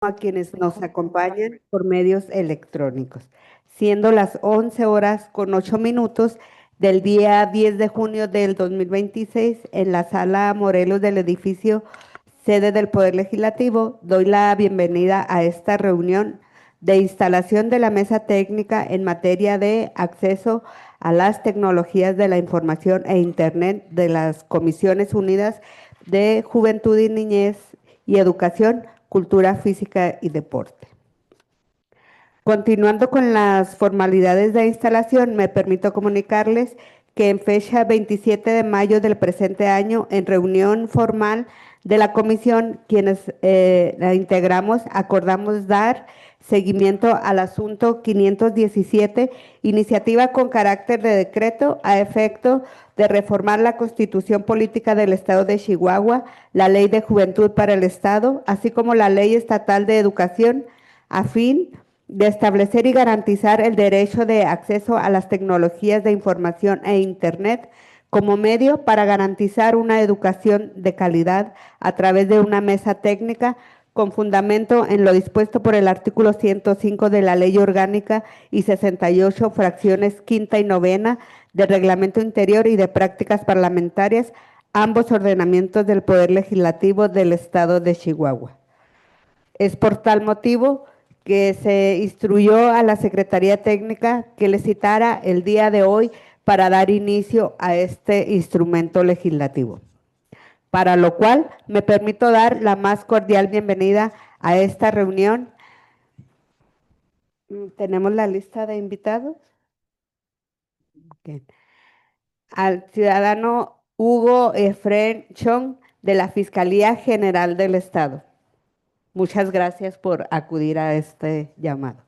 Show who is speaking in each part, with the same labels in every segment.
Speaker 1: a quienes nos acompañan por medios electrónicos, siendo las 11 horas con 8 minutos del día 10 de junio del 2026 en la sala Morelos del edificio sede del Poder Legislativo. Doy la bienvenida a esta reunión de instalación de la mesa técnica en materia de acceso a las tecnologías de la información e Internet de las Comisiones Unidas de Juventud y Niñez y Educación, Cultura Física y Deporte. Continuando con las formalidades de instalación, me permito comunicarles que en fecha 27 de mayo del presente año, en reunión formal de la comisión, quienes la integramos, acordamos dar seguimiento al asunto 517, iniciativa con carácter de decreto a efecto de reformar la Constitución Política del Estado de Chihuahua, la Ley de Juventud para el Estado, así como la Ley Estatal de Educación, a fin de establecer y garantizar el derecho de acceso a las tecnologías de información e Internet como medio para garantizar una educación de calidad a través de una mesa técnica con fundamento en lo dispuesto por el artículo 105 de la Ley Orgánica y 68 fracciones quinta y novena del Reglamento Interior y de Prácticas Parlamentarias, ambos ordenamientos del Poder Legislativo del Estado de Chihuahua. Es por tal motivo que se instruyó a la Secretaría Técnica que le citara el día de hoy para dar inicio a este instrumento legislativo. Para lo cual me permito dar la más cordial bienvenida a esta reunión. Tenemos la lista de invitados. Okay. Al ciudadano Hugo Efren Chong de la Fiscalía General del Estado. Muchas gracias por acudir a este llamado.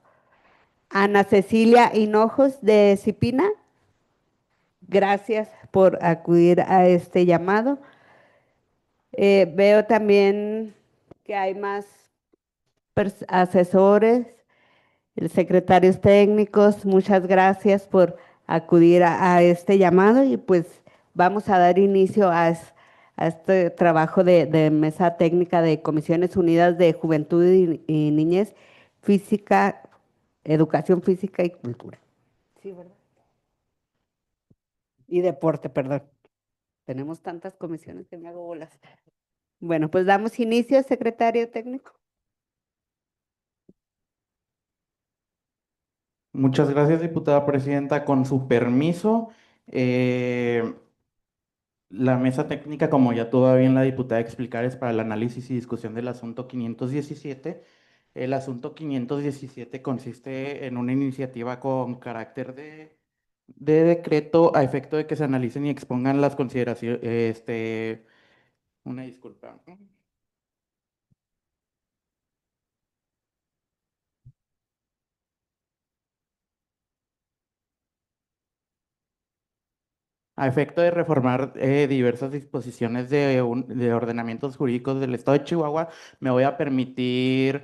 Speaker 1: Ana Cecilia Hinojos de Cipina, gracias por acudir a este llamado. Veo también que hay más asesores, secretarios técnicos, muchas gracias por acudir a este llamado y pues vamos a dar inicio a este trabajo de mesa técnica de Comisiones Unidas de Juventud y Niñez, Física, Educación Física y Cultura. Sí, ¿verdad? Y Deporte, perdón. Tenemos tantas comisiones que me hago bolas. Bueno, pues damos inicio, secretario técnico.
Speaker 2: Muchas gracias, diputada presidenta. Con su permiso, eh, la mesa técnica, como ya toda bien la diputada explicar, es para el análisis y discusión del asunto 517. El asunto 517 consiste en una iniciativa con carácter de decreto a efecto de que se analicen y expongan las consideraciones, una disculpa. A efecto de reformar diversas disposiciones de ordenamientos jurídicos del Estado de Chihuahua, me voy a permitir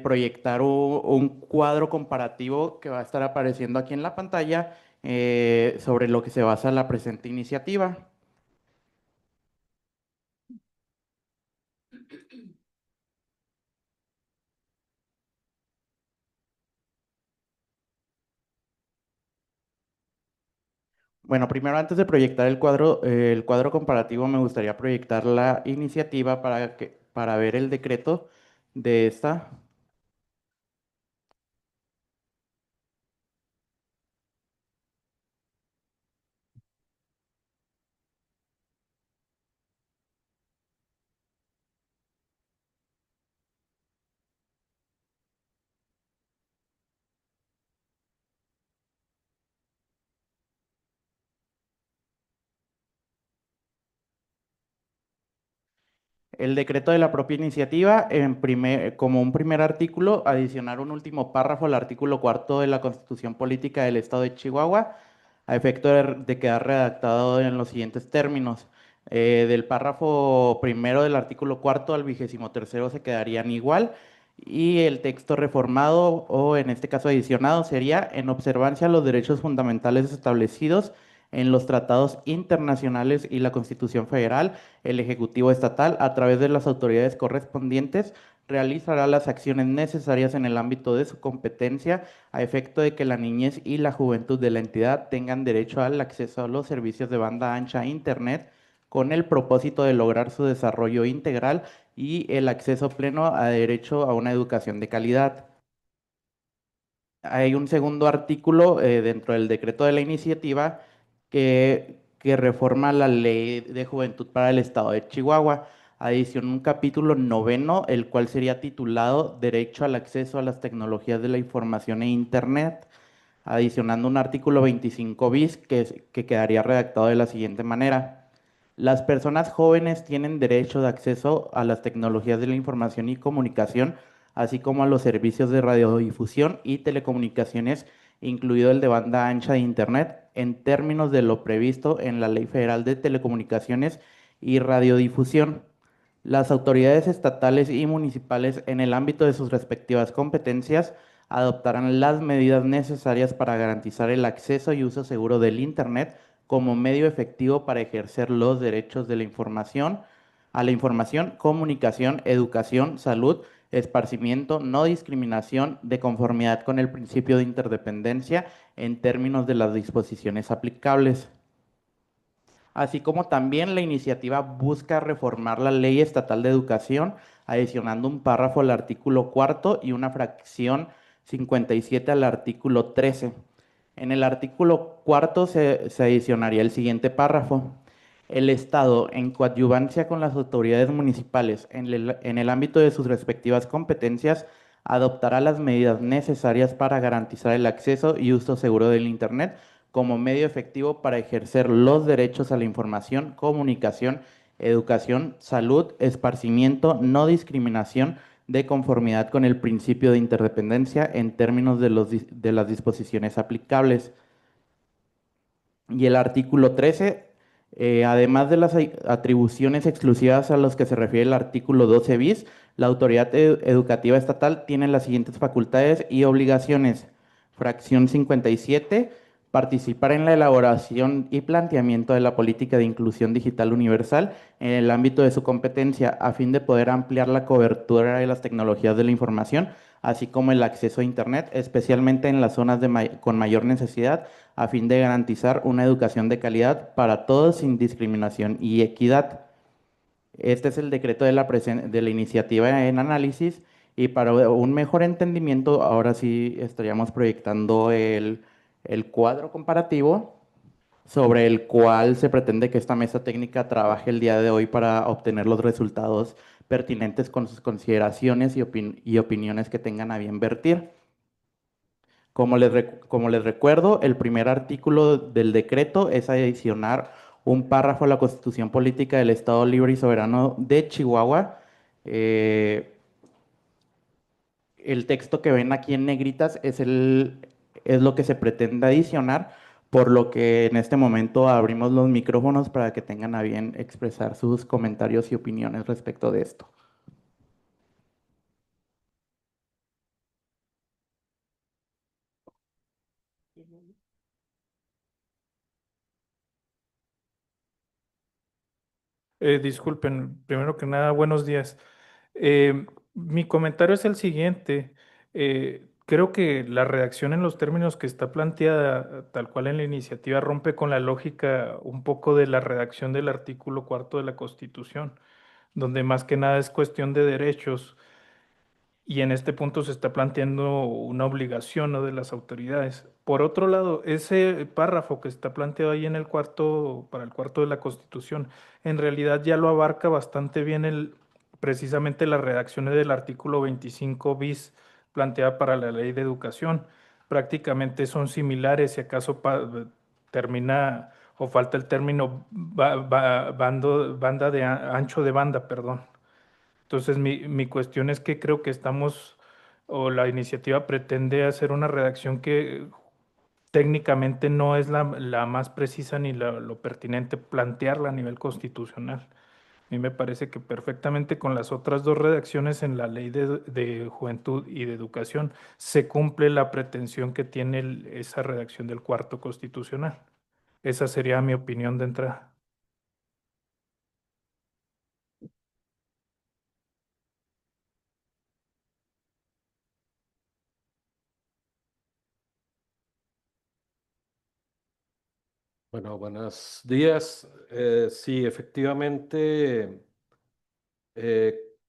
Speaker 2: proyectar un cuadro comparativo que va a estar apareciendo aquí en la pantalla sobre lo que se basa la presente iniciativa. Bueno, primero antes de proyectar el cuadro comparativo, me gustaría proyectar la iniciativa para ver el decreto de esta. El decreto de la propia iniciativa, como un primer artículo, adicionar un último párrafo al artículo cuarto de la Constitución Política del Estado de Chihuahua, a efecto de quedar redactado en los siguientes términos. Del párrafo primero del artículo cuarto al 23º se quedarían igual, y el texto reformado, o en este caso adicionado, sería en observancia a los derechos fundamentales establecidos en los tratados internacionales y la Constitución Federal, el Ejecutivo Estatal, a través de las autoridades correspondientes, realizará las acciones necesarias en el ámbito de su competencia a efecto de que la niñez y la juventud de la entidad tengan derecho al acceso a los servicios de banda ancha e Internet con el propósito de lograr su desarrollo integral y el acceso pleno a derecho a una educación de calidad. Hay un segundo artículo dentro del decreto de la iniciativa que reforma la ley de juventud para el estado de Chihuahua. Adiciona un capítulo noveno, el cual sería titulado Derecho al acceso a las tecnologías de la información e Internet, adicionando un artículo 25 bis que quedaría redactado de la siguiente manera. Las personas jóvenes tienen derecho de acceso a las tecnologías de la información y comunicación, así como a los servicios de radiodifusión y telecomunicaciones, incluido el de banda ancha de Internet, en términos de lo previsto en la Ley Federal de Telecomunicaciones y Radiodifusión. Las autoridades estatales y municipales, en el ámbito de sus respectivas competencias, adoptarán las medidas necesarias para garantizar el acceso y uso seguro del Internet como medio efectivo para ejercer los derechos de la información, a la información, comunicación, educación, salud, esparcimiento, no discriminación, de conformidad con el principio de interdependencia en términos de las disposiciones aplicables. Así como también la iniciativa busca reformar la Ley Estatal de Educación, adicionando un párrafo al artículo cuarto y una fracción 57 al artículo 13. En el artículo cuarto se adicionaría el siguiente párrafo. El Estado, en coadyuvancia con las autoridades municipales en el ámbito de sus respectivas competencias, adoptará las medidas necesarias para garantizar el acceso y uso seguro del Internet como medio efectivo para ejercer los derechos a la información, comunicación, educación, salud, esparcimiento, no discriminación, de conformidad con el principio de interdependencia en términos de las disposiciones aplicables. Y el artículo 13, además de las atribuciones exclusivas a los que se refiere el artículo 12 bis, la autoridad educativa estatal tiene las siguientes facultades y obligaciones. Fracción 57, participar en la elaboración y planteamiento de la política de inclusión digital universal en el ámbito de su competencia, a fin de poder ampliar la cobertura de las tecnologías de la información, así como el acceso a Internet, especialmente en las zonas con mayor necesidad, a fin de garantizar una educación de calidad para todos sin discriminación y equidad. Este es el decreto de la iniciativa en análisis y para un mejor entendimiento, ahora sí estaríamos proyectando el cuadro comparativo sobre el cual se pretende que esta mesa técnica trabaje el día de hoy para obtener los resultados pertinentes con sus consideraciones y opiniones que tengan a bien vertir. Como les recuerdo, el primer artículo del decreto es adicionar un párrafo a la Constitución Política del Estado Libre y Soberano de Chihuahua. Eh, el texto que ven aquí en negritas es lo que se pretende adicionar, por lo que en este momento abrimos los micrófonos para que tengan a bien expresar sus comentarios y opiniones respecto de esto.
Speaker 3: Disculpen, primero que nada, buenos días. Mi comentario es el siguiente. Creo que la redacción en los términos que está planteada, tal cual en la iniciativa, rompe con la lógica un poco de la redacción del artículo cuarto de la Constitución, donde más que nada es cuestión de derechos. Y en este punto se está planteando una obligación, ¿no?, de las autoridades. Por otro lado, ese párrafo que está planteado ahí en el cuarto, para el cuarto de la Constitución, en realidad ya lo abarca bastante bien precisamente las redacciones del artículo 25 bis planteada para la Ley de Educación. Prácticamente son similares, si acaso termina o falta el término banda de ancho de banda, perdón. Entonces, mi cuestión es que creo que estamos, o la iniciativa pretende hacer una redacción que técnicamente no es la más precisa ni lo pertinente plantearla a nivel constitucional. A mí me parece que perfectamente con las otras dos redacciones en la Ley de Juventud y de Educación se cumple la pretensión que tiene esa redacción del cuarto constitucional. Esa sería mi opinión de entrada.
Speaker 4: Bueno, buenos días. Sí, efectivamente,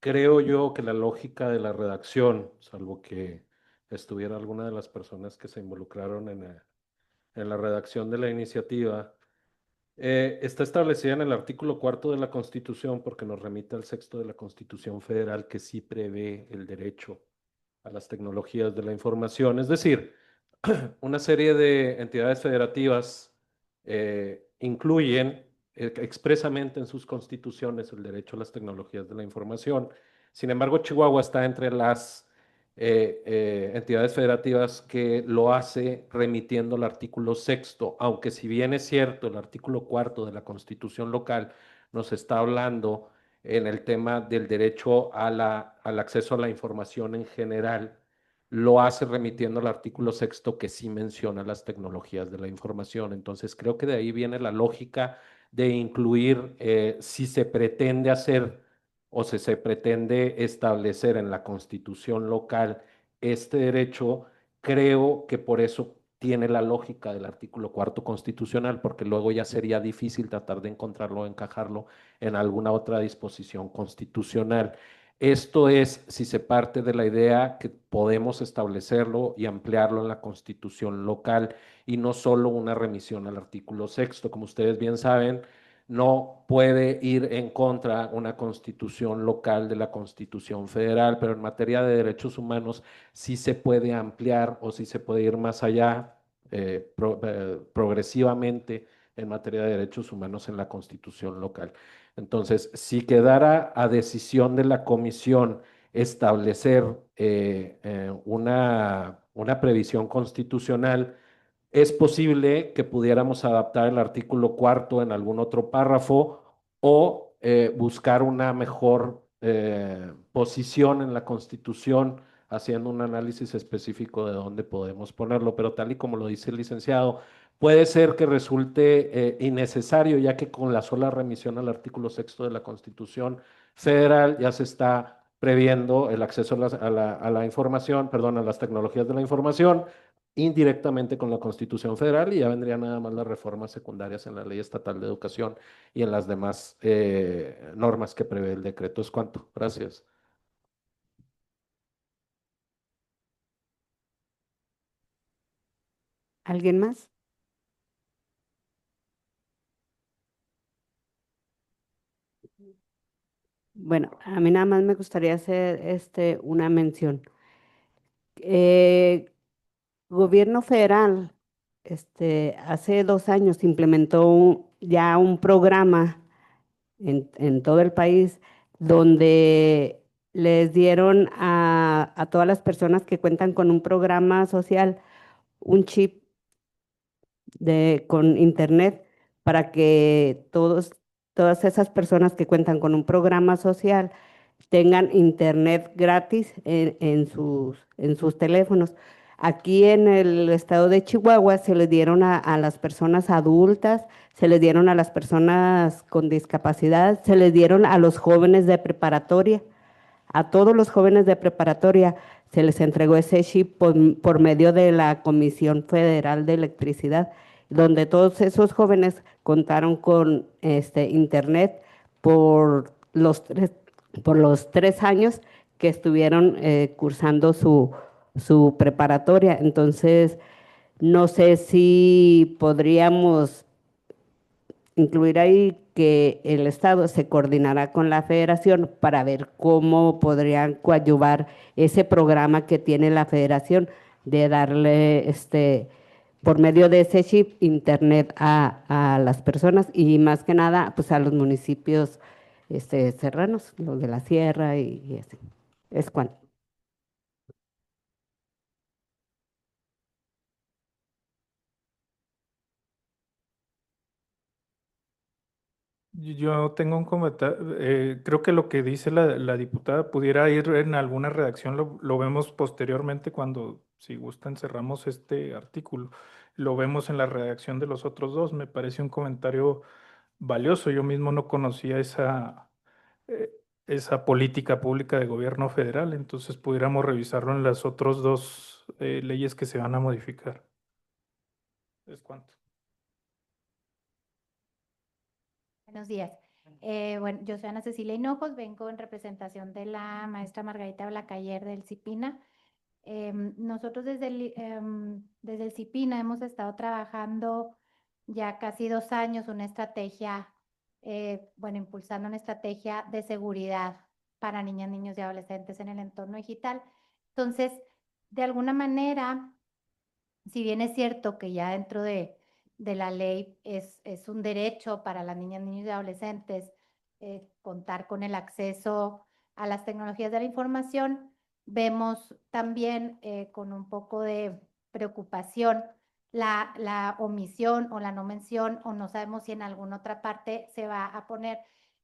Speaker 4: creo yo que la lógica de la redacción, salvo que estuviera alguna de las personas que se involucraron en la redacción de la iniciativa, está establecida en el artículo cuarto de la Constitución, porque nos remite al sexto de la Constitución Federal, que sí prevé el derecho a las tecnologías de la información. Es decir, una serie de entidades federativas incluyen expresamente en sus constituciones el derecho a las tecnologías de la información. Sin embargo, Chihuahua está entre las entidades federativas que lo hace remitiendo al artículo sexto, aunque si bien es cierto, el artículo cuarto de la Constitución local nos está hablando en el tema del derecho a al acceso a la información en general, lo hace remitiendo al artículo sexto que sí menciona las tecnologías de la información. Entonces, creo que de ahí viene la lógica de incluir, si se pretende hacer o si se pretende establecer en la constitución local este derecho, creo que por eso tiene la lógica del artículo cuarto constitucional, porque luego ya sería difícil tratar de encontrarlo o encajarlo en alguna otra disposición constitucional. Esto es si se parte de la idea que podemos establecerlo y ampliarlo en la constitución local y no solo una remisión al artículo sexto. Como ustedes bien saben, no puede ir en contra una constitución local de la constitución federal, pero en materia de derechos humanos sí se puede ampliar o sí se puede ir más allá progresivamente en materia de derechos humanos en la constitución local. Entonces, si quedara a decisión de la comisión establecer una previsión constitucional, es posible que pudiéramos adaptar el artículo cuarto en algún otro párrafo o buscar una mejor posición en la Constitución, haciendo un análisis específico de dónde podemos ponerlo, pero tal y como lo dice el licenciado, puede ser que resulte innecesario, ya que con la sola remisión al artículo sexto de la Constitución Federal ya se está previendo el acceso a la información, perdón, a las tecnologías de la información indirectamente con la Constitución Federal, y ya vendrían nada más las reformas secundarias en la Ley Estatal de Educación y en las demás normas que prevé el decreto. Es cuanto. Gracias.
Speaker 1: ¿Alguien más? Bueno, a mí nada más me gustaría hacer una mención. Eh, Gobierno federal, hace 2 años implementó ya un programa en todo el país donde les dieron a todas las personas que cuentan con un programa social un chip con internet para que todas esas personas que cuentan con un programa social tengan internet gratis en sus teléfonos. Aquí en el estado de Chihuahua se les dieron a las personas adultas, se les dieron a las personas con discapacidad, se les dieron a los jóvenes de preparatoria. A todos los jóvenes de preparatoria se les entregó ese chip por medio de la Comisión Federal de Electricidad, donde todos esos jóvenes contaron con internet por los 3 años que estuvieron cursando su preparatoria. Entonces, no sé si podríamos incluir ahí que el Estado se coordinará con la Federación para ver cómo podrían coadyuvar ese programa que tiene la Federación de darle por medio de ese chip internet a las personas y más que nada pues a los municipios serranos, los de la sierra y así. Es cuanto.
Speaker 3: Yo tengo un comentario, creo que lo que dice la diputada pudiera ir en alguna redacción, lo vemos posteriormente cuando, si gustan, cerramos este artículo. Lo vemos en la redacción de los otros dos. Me parece un comentario valioso. Yo mismo no conocía eh, esa política pública de gobierno federal, entonces pudiéramos revisarlo en las otras dos leyes que se van a modificar. Es cuanto.
Speaker 5: Buenos días. Bueno, yo soy Ana Cecilia Hinojos, vengo en representación de la maestra Margarita Blacayer del CIPINA. Nosotros desde el CIPINA hemos estado trabajando ya casi 2 años una estrategia, bueno, impulsando una estrategia de seguridad para niñas, niños y adolescentes en el entorno digital. Entonces, de alguna manera, si bien es cierto que ya dentro de la ley es un derecho para las niñas, niños y adolescentes contar con el acceso a las tecnologías de la información, vemos también con un poco de preocupación la omisión o la no mención, o no sabemos si en alguna otra parte se va a poner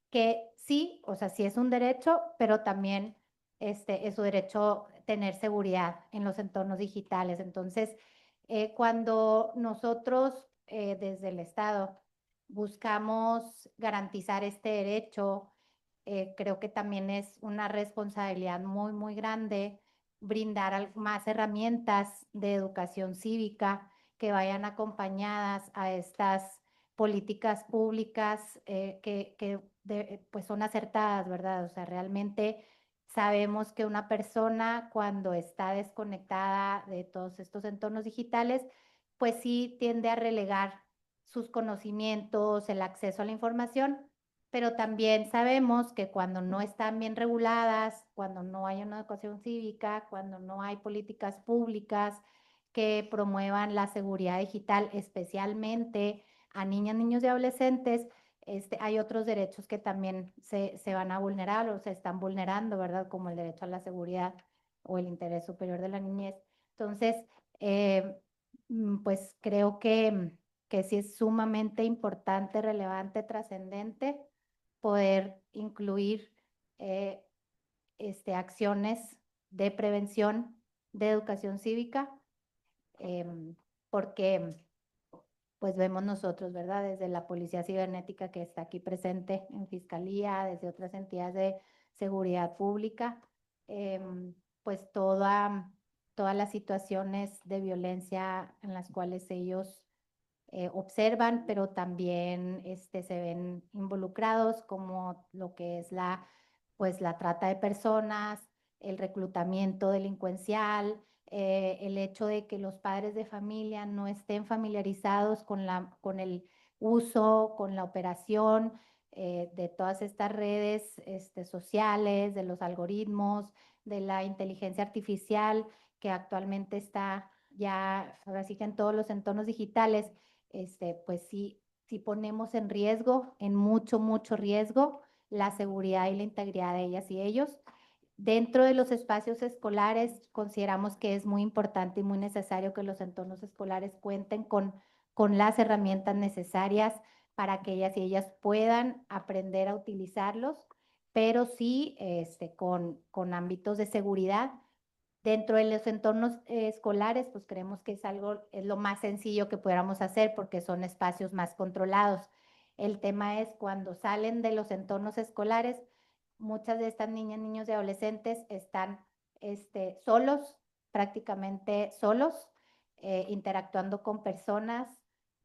Speaker 5: que sí, o sea, sí es un derecho, pero también es su derecho tener seguridad en los entornos digitales. Entonces, cuando nosotros desde el Estado buscamos garantizar este derecho, creo que también es una responsabilidad muy, muy grande brindar más herramientas de educación cívica que vayan acompañadas a estas políticas públicas pues son acertadas, ¿verdad? O sea, realmente sabemos que una persona cuando está desconectada de todos estos entornos digitales, pues sí tiende a relegar sus conocimientos, el acceso a la información, pero también sabemos que cuando no están bien reguladas, cuando no hay una educación cívica, cuando no hay políticas públicas que promuevan la seguridad digital, especialmente a niñas, niños y adolescentes, hay otros derechos que también se van a vulnerar o se están vulnerando, ¿verdad? Como el derecho a la seguridad o el interés superior de la niñez. Entonces, pues creo que sí es sumamente importante, relevante, trascendente poder incluir eh, acciones de prevención, de educación cívica, porque pues vemos nosotros, ¿verdad? Desde la Policía Cibernética que está aquí presente en Fiscalía, desde otras entidades de seguridad pública, pues todas las situaciones de violencia en las cuales ellos observan, pero también se ven involucrados, como lo que es pues, la trata de personas, el reclutamiento delincuencial, el hecho de que los padres de familia no estén familiarizados con el uso, con la operación de todas estas redes sociales, de los algoritmos, de la inteligencia artificial que actualmente está ya, ahora sí que en todos los entornos digitales, pues sí ponemos en riesgo, en mucho, mucho riesgo, la seguridad y la integridad de ellas y ellos. Dentro de los espacios escolares, consideramos que es muy importante y muy necesario que los entornos escolares cuenten con las herramientas necesarias para que ellas y ellas puedan aprender a utilizarlos, pero sí con ámbitos de seguridad. Dentro de los entornos escolares, pues creemos que es lo más sencillo que pudiéramos hacer porque son espacios más controlados. El tema es cuando salen de los entornos escolares, muchas de estas niñas, niños y adolescentes están solos, prácticamente solos, interactuando con personas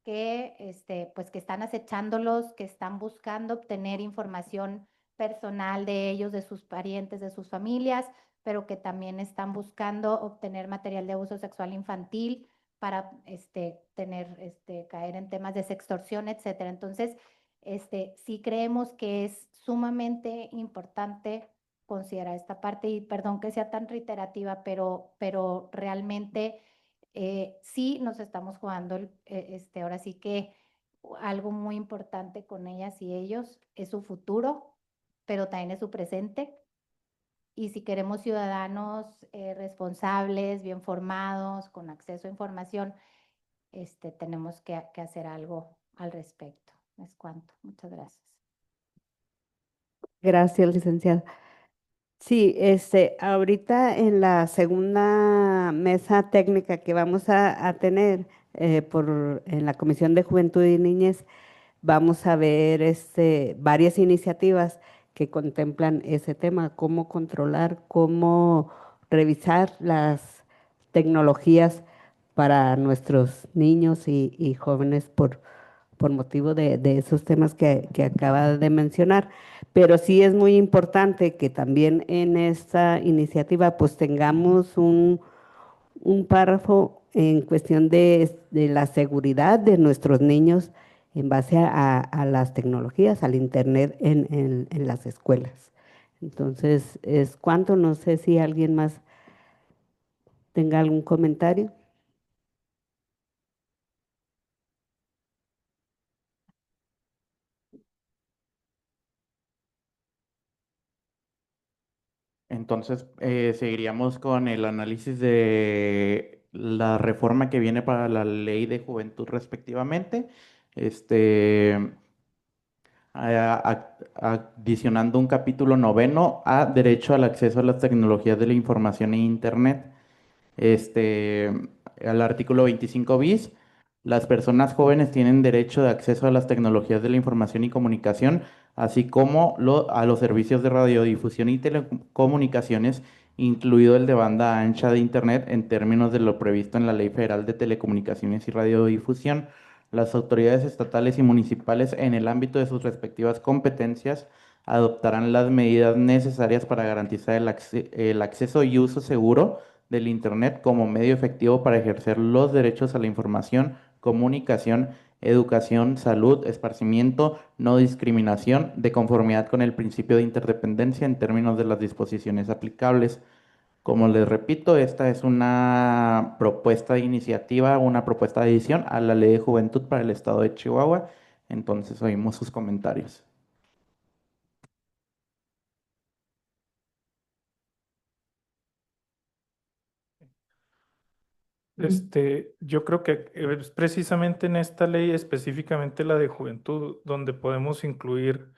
Speaker 5: pues que están acechándolos, que están buscando obtener información personal de ellos, de sus parientes, de sus familias, pero que también están buscando obtener material de abuso sexual infantil para caer en temas de sextorsión, etcétera. Entonces, sí creemos que es sumamente importante considerar esta parte, y perdón que sea tan reiterativa, pero realmente sí nos estamos jugando, ahora sí que algo muy importante con ellas y ellos es su futuro, pero también es su presente. Y si queremos ciudadanos responsables, bien formados, con acceso a información, tenemos que hacer algo al respecto. Es cuanto. Muchas gracias.
Speaker 1: Gracias, licenciada. Sí, ahorita en la segunda mesa técnica que vamos a tener en la Comisión de Juventud y Niñez, vamos a ver varias iniciativas que contemplan ese tema, cómo controlar, cómo revisar las tecnologías para nuestros niños y jóvenes por por motivo de esos temas que acaba de mencionar. Pero sí es muy importante que también en esta iniciativa pues tengamos un párrafo en cuestión de la seguridad de nuestros niños en base a las tecnologías, al internet en las escuelas. Entonces, es cuanto, no sé si alguien más tenga algún comentario.
Speaker 2: Entonces, seguiríamos con el análisis de la reforma que viene para la ley de juventud respectivamente. Este, adicionando un capítulo noveno a derecho al acceso a las tecnologías de la información e Internet. Este, al artículo 25 bis, las personas jóvenes tienen derecho de acceso a las tecnologías de la información y comunicación, así como a los servicios de radiodifusión y telecomunicaciones, incluido el de banda ancha de Internet, en términos de lo previsto en la Ley Federal de Telecomunicaciones y Radiodifusión. Las autoridades estatales y municipales, en el ámbito de sus respectivas competencias, adoptarán las medidas necesarias para garantizar el acceso y uso seguro del Internet como medio efectivo para ejercer los derechos a la información, comunicación, educación, salud, esparcimiento, no discriminación, de conformidad con el principio de interdependencia en términos de las disposiciones aplicables. Como les repito, esta es una propuesta de iniciativa, una propuesta de edición a la Ley de Juventud para el Estado de Chihuahua. Entonces oímos sus comentarios.
Speaker 3: Yo creo que es precisamente en esta ley, específicamente la de juventud, donde podemos incluir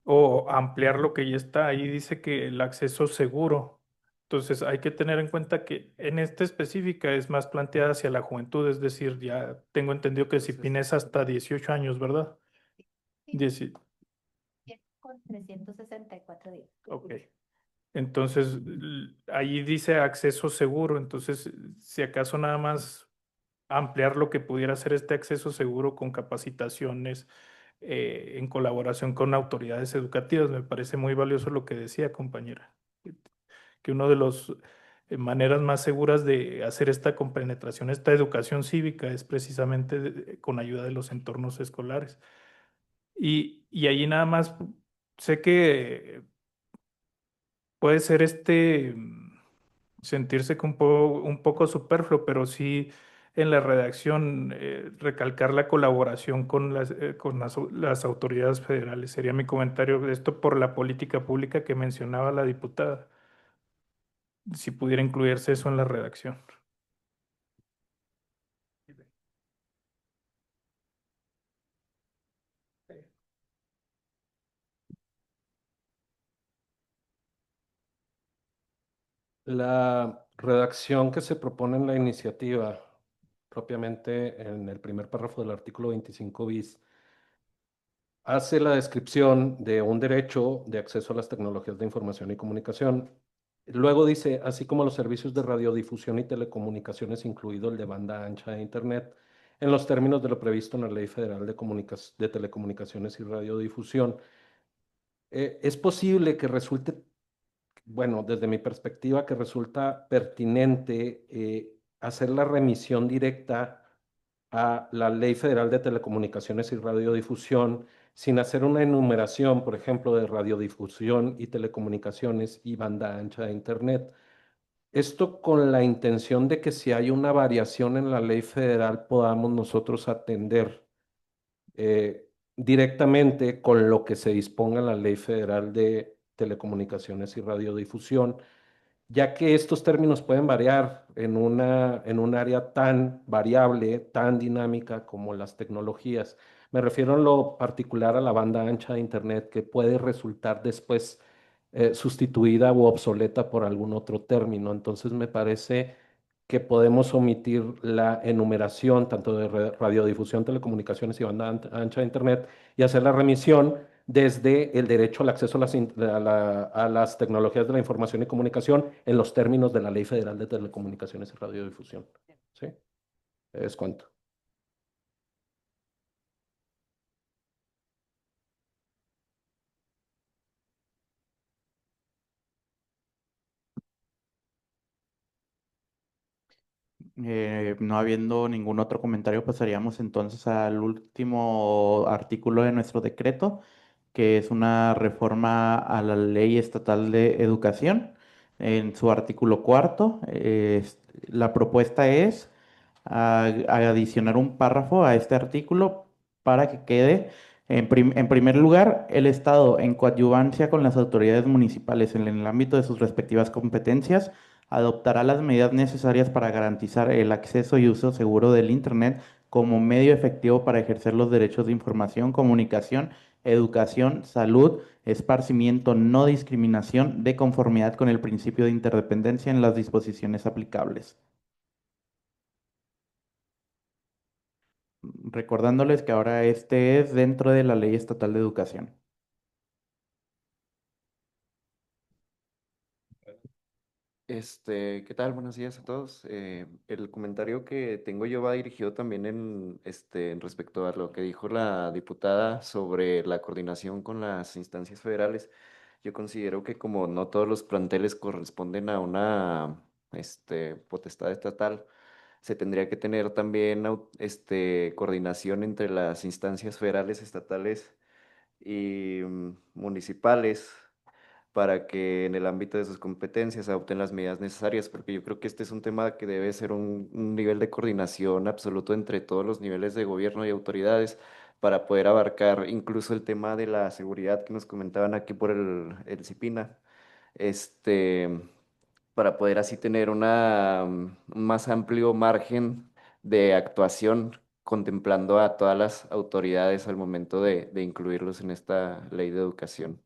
Speaker 3: o ampliar lo que ya está. Ahí dice que el acceso seguro. Entonces hay que tener en cuenta que en esta específica es más planteada hacia la juventud, es decir, ya tengo entendido que si es hasta 18 años, ¿verdad?
Speaker 5: Sí,
Speaker 3: Dieci-
Speaker 5: con 364 días.
Speaker 3: ok. Entonces, ahí dice acceso seguro. Entonces, si acaso nada más ampliar lo que pudiera ser este acceso seguro con capacitaciones en colaboración con autoridades educativas. Me parece muy valioso lo que decía, compañera, que una de las maneras más seguras de hacer esta compenetración, esta educación cívica, es precisamente con ayuda de los entornos escolares. Y allí nada más, sé que puede ser sentirse que un poco superfluo, pero sí en la redacción recalcar la colaboración con las autoridades federales. Sería mi comentario de esto por la política pública que mencionaba la diputada, si pudiera incluirse eso en la redacción.
Speaker 4: La redacción que se propone en la iniciativa, propiamente en el primer párrafo del artículo 25 bis, hace la descripción de un derecho de acceso a las tecnologías de información y comunicación. Luego dice, así como los servicios de radiodifusión y telecomunicaciones, incluido el de banda ancha de Internet, en los términos de lo previsto en la Ley Federal de Telecomunicaciones y Radiodifusión. Es posible que resulte, bueno, desde mi perspectiva, que resulta pertinente hacer la remisión directa a la Ley Federal de Telecomunicaciones y Radiodifusión sin hacer una enumeración, por ejemplo, de radiodifusión y telecomunicaciones y banda ancha de Internet. Esto con la intención de que si hay una variación en la ley federal podamos nosotros atender eh, directamente con lo que se disponga en la Ley Federal de Telecomunicaciones y Radiodifusión, ya que estos términos pueden variar en un área tan variable, tan dinámica como las tecnologías. Me refiero en lo particular a la banda ancha de Internet, que puede resultar después sustituida o obsoleta por algún otro término. Entonces me parece que podemos omitir la enumeración tanto de radiodifusión, telecomunicaciones y banda ancha de Internet y hacer la remisión desde el derecho al acceso a a las tecnologías de la información y comunicación en los términos de la Ley Federal de Telecomunicaciones y Radiodifusión. ¿Sí? Es cuanto.
Speaker 2: No habiendo ningún otro comentario, pasaríamos entonces al último artículo de nuestro decreto, que es una reforma a la Ley Estatal de Educación. En su artículo cuarto, la propuesta es adicionar un párrafo a este artículo para que quede, en primer lugar, el Estado, en coadyuvancia con las autoridades municipales en el ámbito de sus respectivas competencias, adoptará las medidas necesarias para garantizar el acceso y uso seguro del Internet como medio efectivo para ejercer los derechos de información, comunicación, educación, salud, esparcimiento, no discriminación, de conformidad con el principio de interdependencia en las disposiciones aplicables. Recordándoles que ahora este es dentro de la Ley Estatal de Educación.
Speaker 6: ¿Qué tal? Buenos días a todos. El comentario que tengo yo va dirigido también en respecto a lo que dijo la diputada sobre la coordinación con las instancias federales. Yo considero que como no todos los planteles corresponden a una, potestad estatal, se tendría que tener también, coordinación entre las instancias federales, estatales y municipales para que en el ámbito de sus competencias adopten las medidas necesarias, porque yo creo que este es un tema que debe ser un nivel de coordinación absoluto entre todos los niveles de gobierno y autoridades para poder abarcar incluso el tema de la seguridad que nos comentaban aquí por el CIPINA, este, para poder así tener un más amplio margen de actuación contemplando a todas las autoridades al momento de incluirlos en esta ley de educación.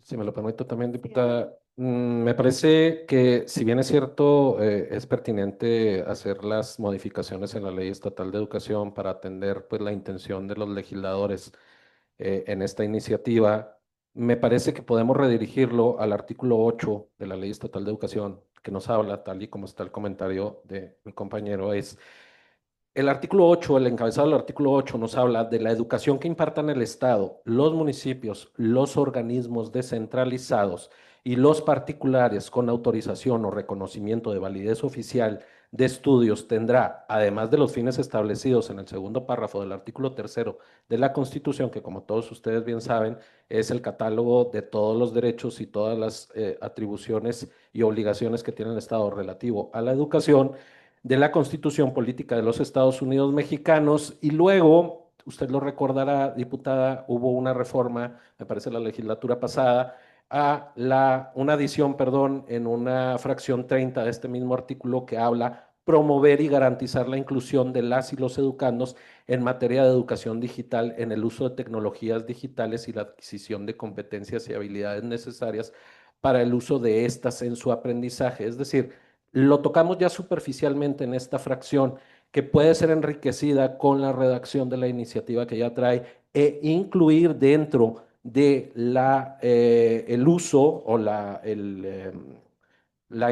Speaker 4: Si me lo permito también, diputada, me parece que si bien es cierto, es pertinente hacer las modificaciones en la Ley Estatal de Educación para atender pues la intención de los legisladores en esta iniciativa, me parece que podemos redirigirlo al artículo 8 de la Ley Estatal de Educación, que nos habla, tal y como está el comentario de mi compañero, es el artículo 8, el encabezado del artículo 8 nos habla de la educación que impartan el Estado, los municipios, los organismos descentralizados y los particulares con autorización o reconocimiento de validez oficial de estudios tendrá, además de los fines establecidos en el segundo párrafo del artículo 3 de la Constitución, que como todos ustedes bien saben, es el catálogo de todos los derechos y todas las atribuciones y obligaciones que tiene el Estado relativo a la educación, de la Constitución Política de los Estados Unidos Mexicanos, y luego, usted lo recordará, diputada, hubo una reforma, me parece la legislatura pasada, una adición, perdón, en una fracción 30 de este mismo artículo que habla promover y garantizar la inclusión de las y los educandos en materia de educación digital en el uso de tecnologías digitales y la adquisición de competencias y habilidades necesarias para el uso de estas en su aprendizaje. Es decir, lo tocamos ya superficialmente en esta fracción que puede ser enriquecida con la redacción de la iniciativa que ya trae e incluir dentro de el uso o la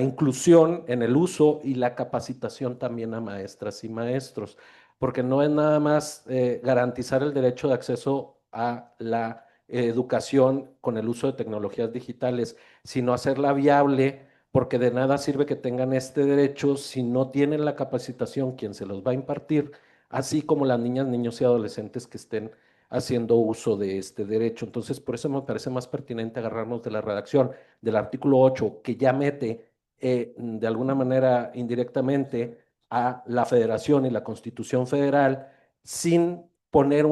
Speaker 4: inclusión en el uso y la capacitación también a maestras y maestros, porque no es nada más garantizar el derecho de acceso a la educación con el uso de tecnologías digitales, sino hacerla viable, porque de nada sirve que tengan este derecho si no tienen la capacitación quien se los va a impartir, así como las niñas, niños y adolescentes que estén haciendo uso de este derecho. Entonces, por eso me parece más pertinente agarrarnos de la redacción del artículo 8, que ya mete de alguna manera indirectamente a la Federación y la Constitución Federal, sin poner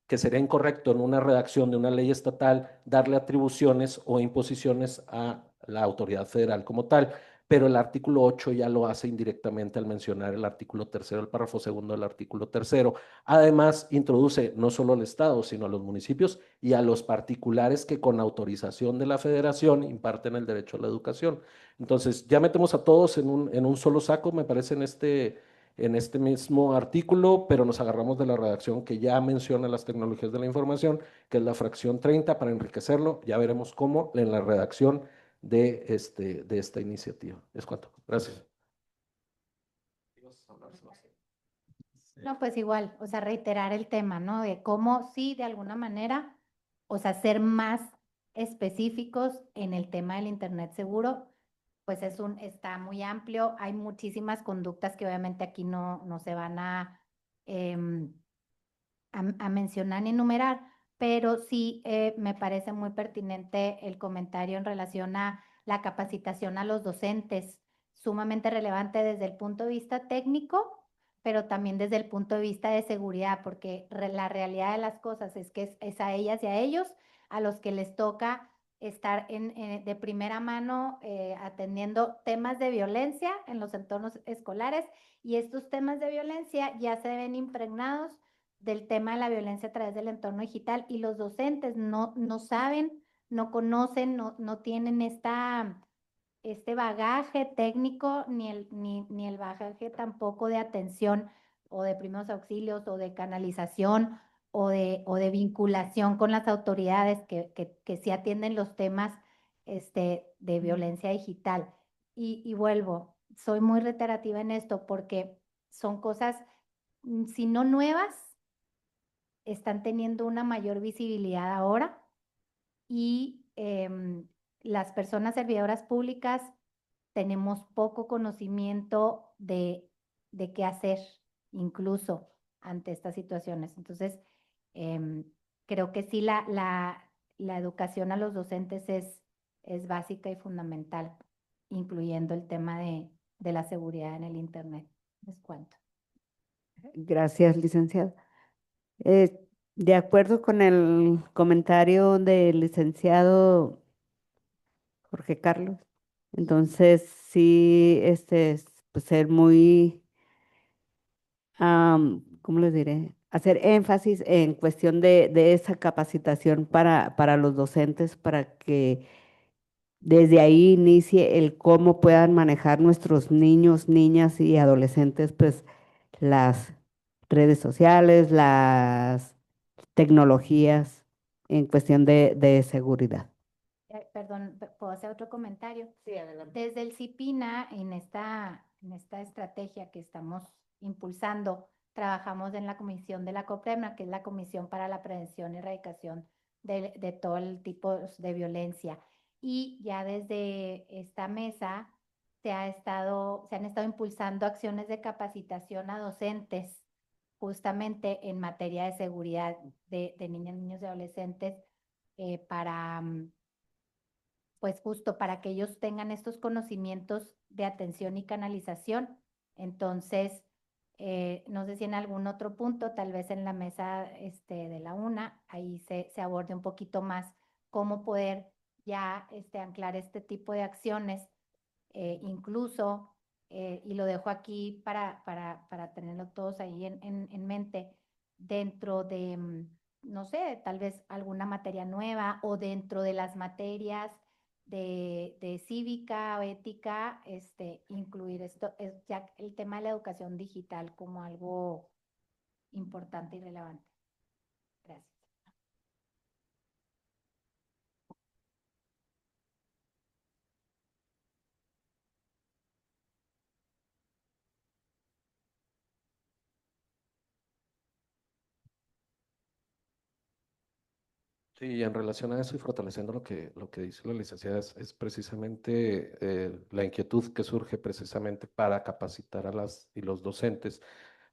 Speaker 4: que sería incorrecto en una redacción de una ley estatal, darle atribuciones o imposiciones a la autoridad federal como tal, pero el artículo 8 ya lo hace indirectamente al mencionar el artículo 3, el párrafo segundo del artículo 3. Además, introduce no solo al Estado, sino a los municipios y a los particulares que con autorización de la Federación imparten el derecho a la educación. Entonces, ya metemos a todos en un solo saco, me parece, en este mismo artículo, pero nos agarramos de la redacción que ya menciona las tecnologías de la información, que es la fracción 30, para enriquecerlo. Ya veremos cómo en la redacción de esta iniciativa. Es cuanto. Gracias.
Speaker 5: No, pues igual, o sea, reiterar el tema, ¿no? De cómo sí, de alguna manera, o sea, ser más específicos en el tema del Internet seguro, pues está muy amplio. Hay muchísimas conductas que obviamente aquí no se van em, a mencionar ni enumerar, pero sí me parece muy pertinente el comentario en relación a la capacitación a los docentes, sumamente relevante desde el punto de vista técnico, pero también desde el punto de vista de seguridad, porque la realidad de las cosas es que es a ellas y a ellos a los que les toca estar de primera mano atendiendo temas de violencia en los entornos escolares, y estos temas de violencia ya se ven impregnados del tema de la violencia a través del entorno digital, y los docentes no saben, no conocen, no tienen este bagaje técnico ni el bagaje tampoco de atención o de primeros auxilios o de canalización o de vinculación con las autoridades que sí atienden los temas de violencia digital. Y vuelvo, soy muy reiterativa en esto porque son cosas, si no nuevas, están teniendo una mayor visibilidad ahora, y las personas servidoras públicas tenemos poco conocimiento de qué hacer, incluso ante estas situaciones. Entonces, creo que sí, la educación a los docentes es básica y fundamental, incluyendo el tema de la seguridad en el Internet. Les cuento.
Speaker 1: Gracias, licenciada. De acuerdo con el comentario del licenciado Jorge Carlos, entonces sí, pues ser muy, ¿cómo les diré? Hacer énfasis en cuestión de esa capacitación para los docentes, para que desde ahí inicie el cómo puedan manejar nuestros niños, niñas y adolescentes, pues las redes sociales, las tecnologías en cuestión de seguridad.
Speaker 5: Perdón, ¿puedo hacer otro comentario?
Speaker 1: Sí, adelante.
Speaker 5: Desde el CIPINA, en esta estrategia que estamos impulsando, trabajamos en la comisión de la COPREMA, que es la Comisión para la Prevención y Erradicación de todo el tipo de violencia. Y ya desde esta mesa se han estado impulsando acciones de capacitación a docentes justamente en materia de seguridad de niñas, niños y adolescentes, para pues justo para que ellos tengan estos conocimientos de atención y canalización. Entonces, no sé si en algún otro punto, tal vez en la mesa de la UNA, ahí se aborde un poquito más cómo poder ya anclar este tipo de acciones, incluso, y lo dejo aquí para tenerlo todos ahí en mente, dentro de, no sé, tal vez alguna materia nueva o dentro de las materias de cívica o ética, incluir esto, es ya el tema de la educación digital como algo importante y relevante. Gracias.
Speaker 4: Sí, y en relación a eso y fortaleciendo lo que dice la licenciada, es precisamente la inquietud que surge precisamente para capacitar a las y los docentes,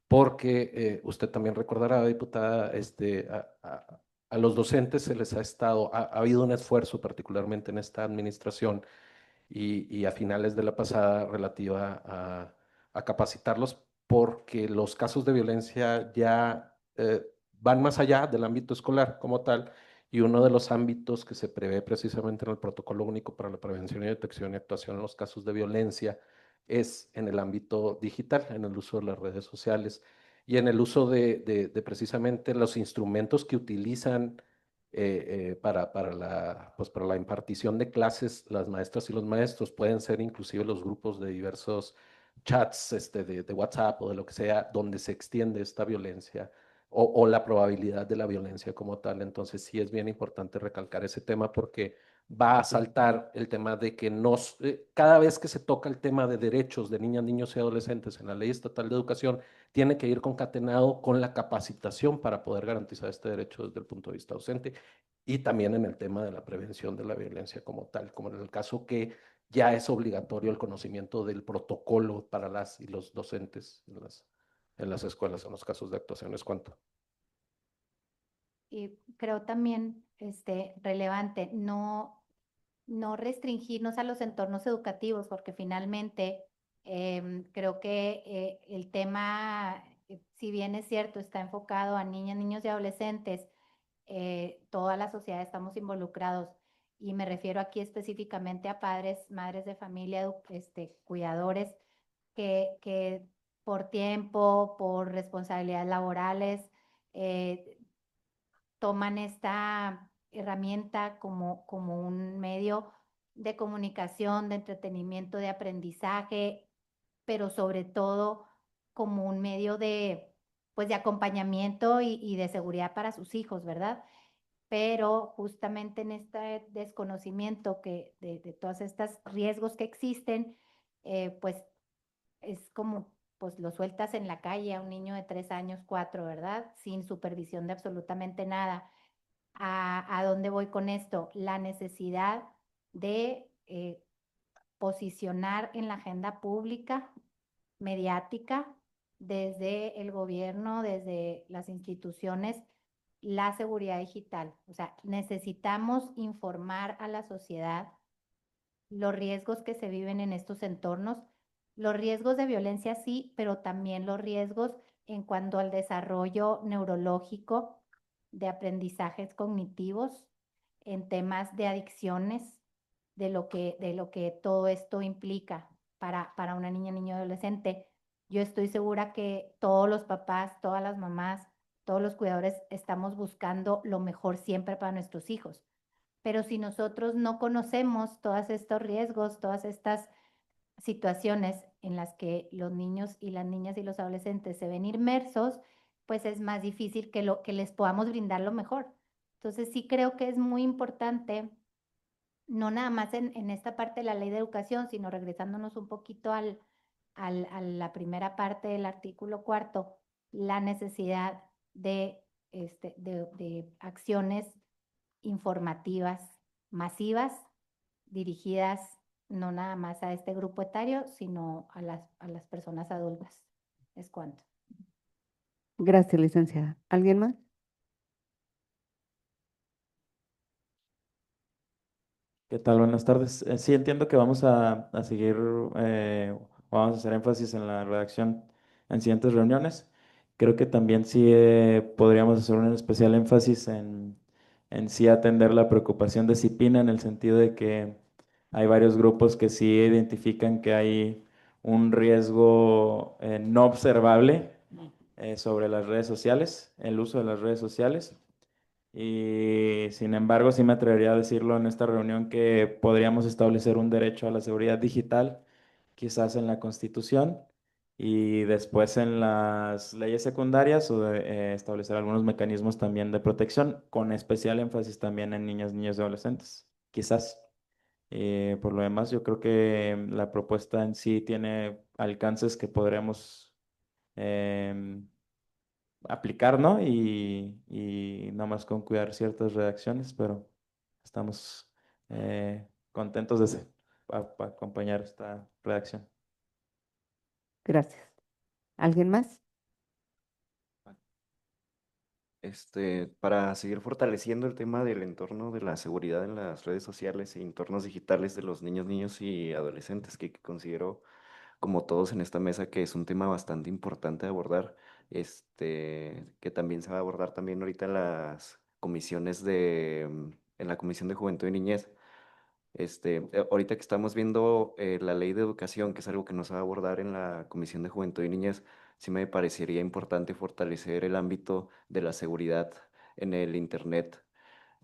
Speaker 4: porque usted también recordará, diputada, a los docentes se les ha ha habido un esfuerzo, particularmente en esta administración y a finales de la pasada, relativa a capacitarlos, porque los casos de violencia ya van más allá del ámbito escolar como tal, y uno de los ámbitos que se prevé precisamente en el Protocolo Único para la Prevención y Detección y Actuación en los casos de violencia es en el ámbito digital, en el uso de las redes sociales y en el uso de precisamente los instrumentos que utilizan pues para la impartición de clases. Las maestras y los maestros pueden ser inclusive los grupos de diversos chats de WhatsApp o de lo que sea, donde se extiende esta violencia o la probabilidad de la violencia como tal. Entonces sí es bien importante recalcar ese tema porque va a saltar el tema de que cada vez que se toca el tema de derechos de niñas, niños y adolescentes en la Ley Estatal de Educación, tiene que ir concatenado con la capacitación para poder garantizar este derecho desde el punto de vista docente y también en el tema de la prevención de la violencia como tal, como en el caso que ya es obligatorio el conocimiento del protocolo para las y los docentes en las escuelas, en los casos de actuaciones. ¿Cuánto?
Speaker 5: Y creo también relevante no restringirnos a los entornos educativos, porque finalmente creo que el tema, si bien es cierto, está enfocado a niñas, niños y adolescentes, toda la sociedad estamos involucrados. Y me refiero aquí específicamente a padres, madres de familia, cuidadores, que por tiempo, por responsabilidades laborales, eh, toman esta herramienta como un medio de comunicación, de entretenimiento, de aprendizaje, pero sobre todo como un medio pues, de acompañamiento y de seguridad para sus hijos, ¿verdad? Pero justamente en este desconocimiento de todos estos riesgos que existen, pues es como, pues lo sueltas en la calle a un niño de 3 años, 4, ¿verdad? Sin supervisión de absolutamente nada. ¿A dónde voy con esto? La necesidad de posicionar en la agenda pública, mediática, desde el gobierno, desde las instituciones, la seguridad digital. O sea, necesitamos informar a la sociedad los riesgos que se viven en estos entornos, los riesgos de violencia sí, pero también los riesgos en cuanto al desarrollo neurológico, de aprendizajes cognitivos, en temas de adicciones, de lo que todo esto implica para una niña, niño, adolescente. Yo estoy segura que todos los papás, todas las mamás, todos los cuidadores estamos buscando lo mejor siempre para nuestros hijos. Pero si nosotros no conocemos todos estos riesgos, todas estas situaciones en las que los niños y las niñas y los adolescentes se ven inmersos, pues es más difícil que les podamos brindar lo mejor. Entonces sí creo que es muy importante, no nada más en esta parte de la ley de educación, sino regresándonos un poquito a la primera parte del artículo cuarto, la necesidad de acciones informativas masivas dirigidas no nada más a este grupo etario, sino a las personas adultas. Es cuanto.
Speaker 1: Gracias, licenciada. ¿Alguien más?
Speaker 7: ¿Qué tal? Buenas tardes. Sí, entiendo que vamos a seguir, vamos a hacer énfasis en la redacción en siguientes reuniones. Creo que también sí podríamos hacer un especial énfasis en sí atender la preocupación de CIPINA en el sentido de que hay varios grupos que sí identifican que hay un riesgo no observable sobre las redes sociales, el uso de las redes sociales. Y sin embargo, sí me atrevería a decirlo en esta reunión que podríamos establecer un derecho a la seguridad digital, quizás en la Constitución y después en las leyes secundarias o establecer algunos mecanismos también de protección, con especial énfasis también en niñas, niños y adolescentes, quizás. Por lo demás, yo creo que la propuesta en sí tiene alcances que podremos em, aplicar, ¿no? Y nada más con cuidar ciertas redacciones, pero estamos contentos de acompañar esta redacción.
Speaker 1: Gracias. ¿Alguien más?
Speaker 6: Para seguir fortaleciendo el tema del entorno de la seguridad en las redes sociales e entornos digitales de los niños, niños y adolescentes, que considero, como todos en esta mesa, que es un tema bastante importante de abordar, que también se va a abordar también ahorita en las comisiones en la Comisión de Juventud y Niñez. Ahorita que estamos viendo la ley de educación, que es algo que nos va a abordar en la Comisión de Juventud y Niñez, sí me parecería importante fortalecer el ámbito de la seguridad en el Internet,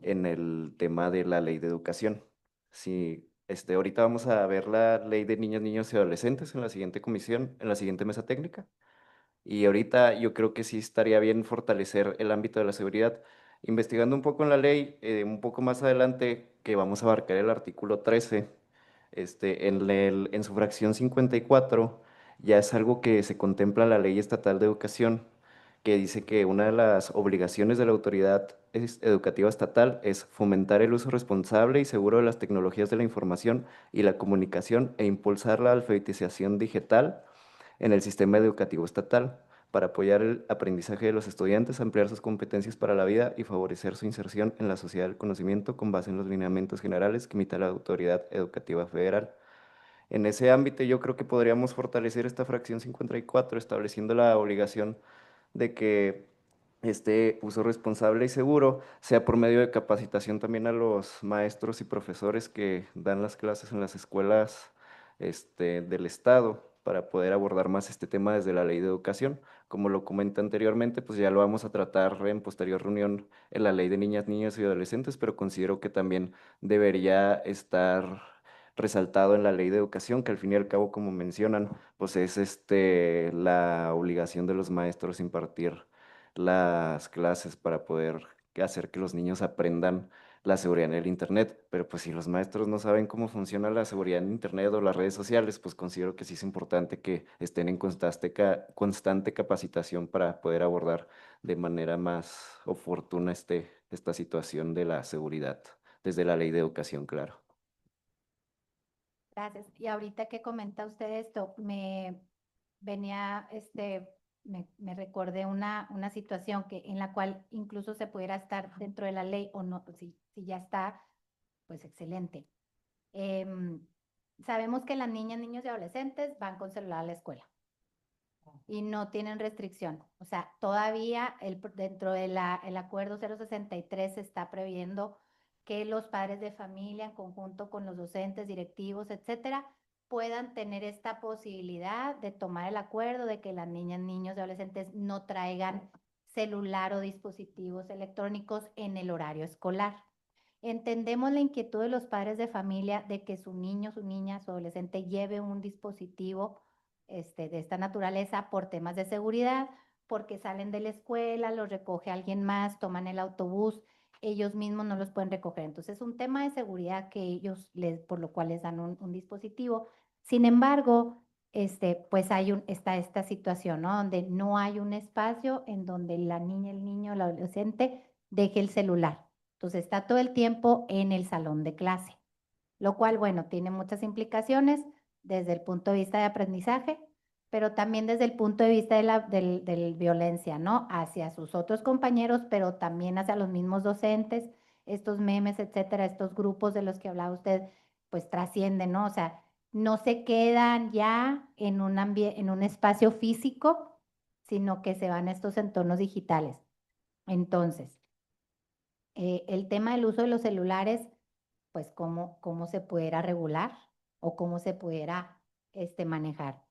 Speaker 6: en el tema de la ley de educación. Sí, ahorita vamos a ver la ley de niños, niños y adolescentes en la siguiente comisión, en la siguiente mesa técnica. Y ahorita yo creo que sí estaría bien fortalecer el ámbito de la seguridad. Investigando un poco en la ley, un poco más adelante, que vamos a abarcar el artículo 13, en su fracción 54, ya es algo que se contempla en la Ley Estatal de Educación, que dice que una de las obligaciones de la autoridad educativa estatal es fomentar el uso responsable y seguro de las tecnologías de la información y la comunicación e impulsar la alfabetización digital en el sistema educativo estatal para apoyar el aprendizaje de los estudiantes, ampliar sus competencias para la vida y favorecer su inserción en la sociedad del conocimiento con base en los lineamientos generales que emite la Autoridad Educativa Federal. En ese ámbito yo creo que podríamos fortalecer esta fracción 54, estableciendo la obligación de que este uso responsable y seguro sea por medio de capacitación también a los maestros y profesores que dan las clases en las escuelas del Estado para poder abordar más este tema desde la Ley de Educación. Como lo comenté anteriormente, pues ya lo vamos a tratar en posterior reunión en la Ley de Niñas, Niños y Adolescentes, pero considero que también debería estar resaltado en la Ley de Educación, que al fin y al cabo, como mencionan, pues es la obligación de los maestros impartir las clases para poder hacer que los niños aprendan la seguridad en el Internet. Pero pues si los maestros no saben cómo funciona la seguridad en Internet o las redes sociales, pues considero que sí es importante que estén en constante capacitación para poder abordar de manera más oportuna esta situación de la seguridad, desde la Ley de Educación, claro.
Speaker 5: Gracias. Y ahorita que comenta usted esto, me venía, me recordé una situación en la cual incluso se pudiera estar dentro de la ley o no, si ya está, pues excelente. Sabemos que las niñas, niños y adolescentes van con celular a la escuela y no tienen restricción. O sea, todavía dentro del el acuerdo 063 se está previendo que los padres de familia, en conjunto con los docentes, directivos, etcétera, puedan tener esta posibilidad de tomar el acuerdo de que las niñas, niños y adolescentes no traigan celular o dispositivos electrónicos en el horario escolar. Entendemos la inquietud de los padres de familia de que su niño, su niña, su adolescente lleve un dispositivo de esta naturaleza por temas de seguridad, porque salen de la escuela, los recoge alguien más, toman el autobús, ellos mismos no los pueden recoger. Entonces, es un tema de seguridad que ellos, por lo cual les dan un dispositivo. Sin embargo, pues está esta situación, ¿no? Donde no hay un espacio en donde la niña, el niño, el adolescente deje el celular. Entonces, está todo el tiempo en el salón de clase, lo cual, bueno, tiene muchas implicaciones desde el punto de vista de aprendizaje, pero también desde el punto de vista de violencia, ¿no? Hacia sus otros compañeros, pero también hacia los mismos docentes, estos memes, etcétera, estos grupos de los que hablaba usted, pues trascienden, ¿no? O sea, no se quedan ya en un espacio físico, sino que se van a estos entornos digitales. Entonces, el tema del uso de los celulares, pues cómo se pudiera regular o cómo se pudiera manejar.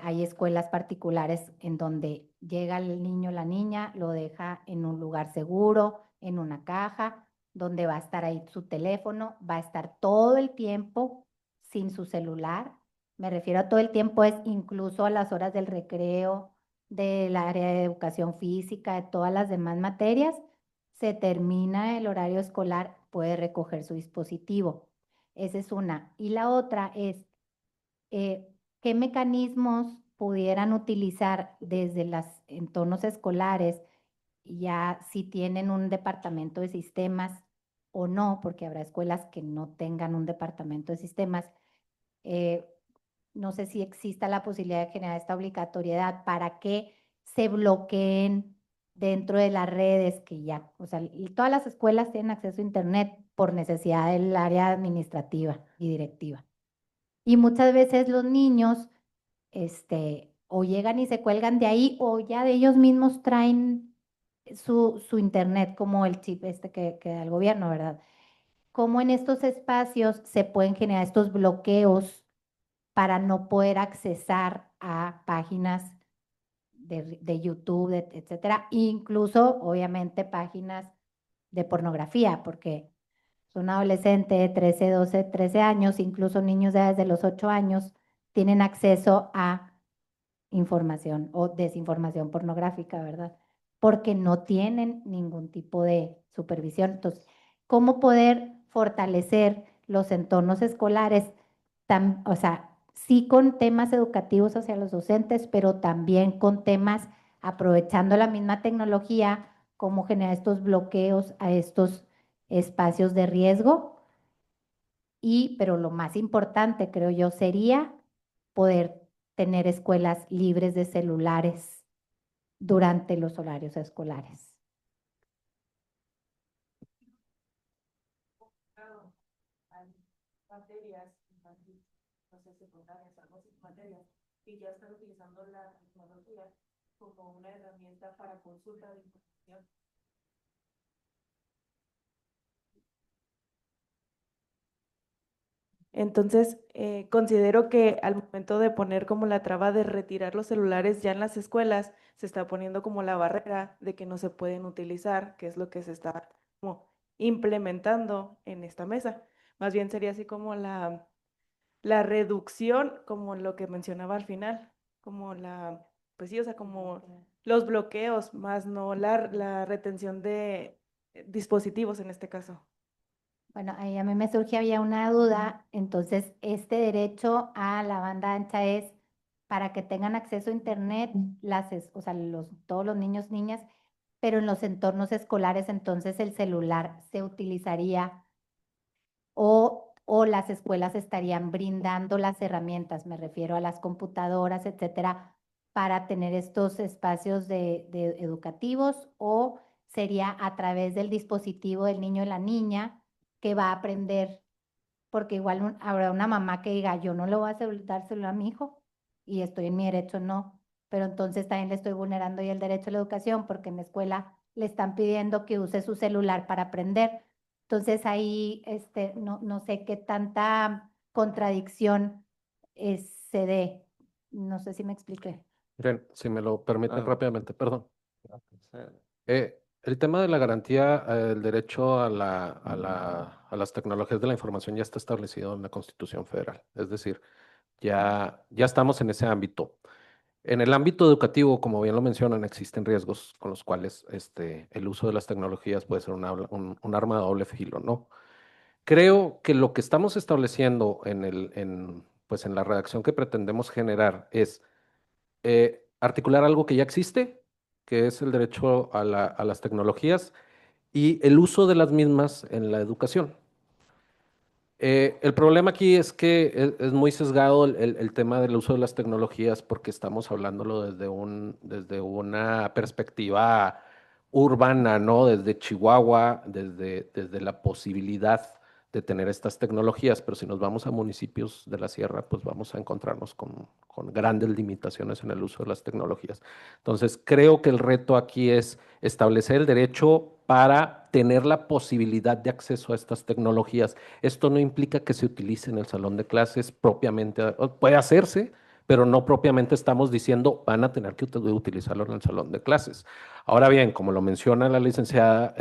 Speaker 5: Hay escuelas particulares en donde llega el niño o la niña, lo deja en un lugar seguro, en una caja, donde va a estar ahí su teléfono, va a estar todo el tiempo sin su celular. Me refiero a todo el tiempo, es incluso a las horas del recreo, del área de educación física, de todas las demás materias. Se termina el horario escolar, puede recoger su dispositivo. Esa es una. Y la otra es, ¿qué mecanismos pudieran utilizar desde los entornos escolares, ya si tienen un departamento de sistemas o no, porque habrá escuelas que no tengan un departamento de sistemas? No sé si exista la posibilidad de generar esta obligatoriedad para que se bloqueen dentro de las redes que ya, o sea, todas las escuelas tienen acceso a Internet por necesidad del área administrativa y directiva. Y muchas veces los niños, o llegan y se cuelgan de ahí, o ya de ellos mismos traen su Internet, como el chip que da el gobierno, ¿verdad? Cómo en estos espacios se pueden generar estos bloqueos para no poder accesar a páginas de YouTube, etcétera, incluso obviamente páginas de pornografía, porque un adolescente de 13, 12, 13 años, incluso niños desde los 8 años, tienen acceso a información o desinformación pornográfica, ¿verdad? Porque no tienen ningún tipo de supervisión. Entonces, ¿cómo poder fortalecer los entornos escolares? O sea, sí con temas educativos hacia los docentes, pero también con temas aprovechando la misma tecnología, cómo generar estos bloqueos a estos espacios de riesgo. Pero lo más importante, creo yo, sería poder tener escuelas libres de celulares durante los horarios escolares.
Speaker 8: Materias, no sé, secundarias, algo así, materias, y ya están utilizando la tecnología como una herramienta para consulta de información.
Speaker 9: Entonces, considero que al momento de poner como la traba de retirar los celulares ya en las escuelas, se está poniendo como la barrera de que no se pueden utilizar, que es lo que se está como implementando en esta mesa. Más bien sería así como la reducción, como lo que mencionaba al final, como pues sí, o sea, como los bloqueos, más no la retención de dispositivos en este caso.
Speaker 5: Bueno, ahí a mí me surge había una duda, entonces este derecho a la banda ancha es para que tengan acceso a internet, o sea, todos los niños, niñas, pero en los entornos escolares entonces el celular se utilizaría o las escuelas estarían brindando las herramientas, me refiero a las computadoras, etcétera, para tener estos espacios de educativos, o sería a través del dispositivo del niño y la niña que va a aprender, porque igual habrá una mamá que diga, yo no le voy a dar celular a mi hijo y estoy en mi derecho, no, pero entonces también le estoy vulnerando y el derecho a la educación porque en la escuela le están pidiendo que use su celular para aprender. Entonces ahí no sé qué tanta contradicción se dé. No sé si me expliqué.
Speaker 4: Miren, si me lo permiten
Speaker 6: Ah,
Speaker 4: rápidamente, perdón.
Speaker 6: ah,
Speaker 4: El tema de la garantía, el derecho a a las tecnologías de la información ya está establecido en la Constitución Federal. Es decir, ya estamos en ese ámbito. En el ámbito educativo, como bien lo mencionan, existen riesgos con los cuales el uso de las tecnologías puede ser un arma de doble filo, ¿no? Creo que lo que estamos estableciendo pues en la redacción que pretendemos generar es articular algo que ya existe, que es el derecho a las tecnologías y el uso de las mismas en la educación. El problema aquí es que es muy sesgado el tema del uso de las tecnologías porque estamos hablándolo desde una perspectiva urbana, ¿no? Desde Chihuahua, desde la posibilidad de tener estas tecnologías, pero si nos vamos a municipios de la sierra, pues vamos a encontrarnos con grandes limitaciones en el uso de las tecnologías. Entonces, creo que el reto aquí es establecer el derecho para tener la posibilidad de acceso a estas tecnologías. Esto no implica que se utilice en el salón de clases propiamente, puede hacerse, pero no propiamente estamos diciendo van a tener que utilizarlo en el salón de clases. Ahora bien, como lo menciona la licenciada,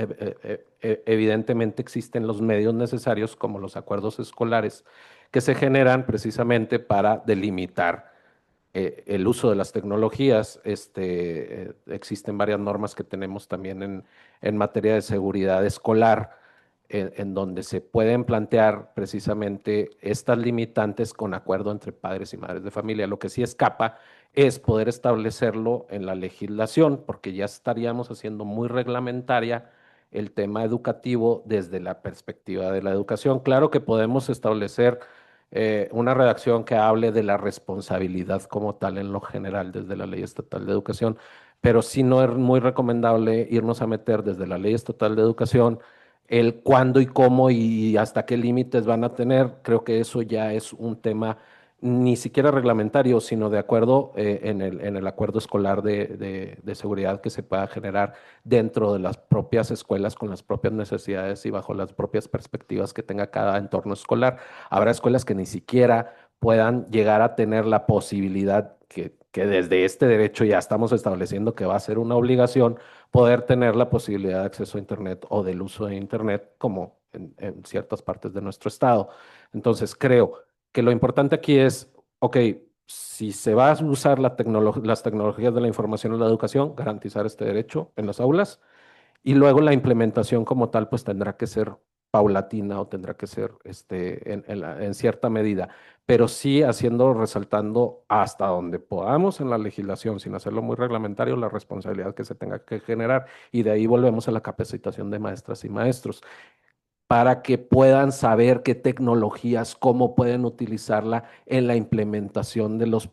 Speaker 4: evidentemente existen los medios necesarios como los acuerdos escolares que se generan precisamente para delimitar el uso de las tecnologías. Existen varias normas que tenemos también en materia de seguridad escolar, en donde se pueden plantear precisamente estas limitantes con acuerdo entre padres y madres de familia. Lo que sí escapa es poder establecerlo en la legislación, porque ya estaríamos haciendo muy reglamentaria el tema educativo desde la perspectiva de la educación. Claro que podemos establecer una redacción que hable de la responsabilidad como tal en lo general desde la Ley Estatal de Educación, pero sí no es muy recomendable irnos a meter desde la Ley Estatal de Educación el cuándo y cómo y hasta qué límites van a tener. Creo que eso ya es un tema ni siquiera reglamentario, sino de acuerdo en el acuerdo escolar de seguridad que se pueda generar dentro de las propias escuelas con las propias necesidades y bajo las propias perspectivas que tenga cada entorno escolar. Habrá escuelas que ni siquiera puedan llegar a tener la posibilidad que desde este derecho ya estamos estableciendo que va a ser una obligación poder tener la posibilidad de acceso a Internet o del uso de Internet como en ciertas partes de nuestro estado. Entonces, creo que lo importante aquí es, ok, si se va a usar las tecnologías de la información en la educación, garantizar este derecho en las aulas y luego la implementación como tal, pues tendrá que ser paulatina o tendrá que ser en cierta medida, pero sí resaltando hasta donde podamos en la legislación, sin hacerlo muy reglamentario, la responsabilidad que se tenga que generar. Y de ahí volvemos a la capacitación de maestras y maestros para que puedan saber qué tecnologías, cómo pueden utilizarla en la implementación de los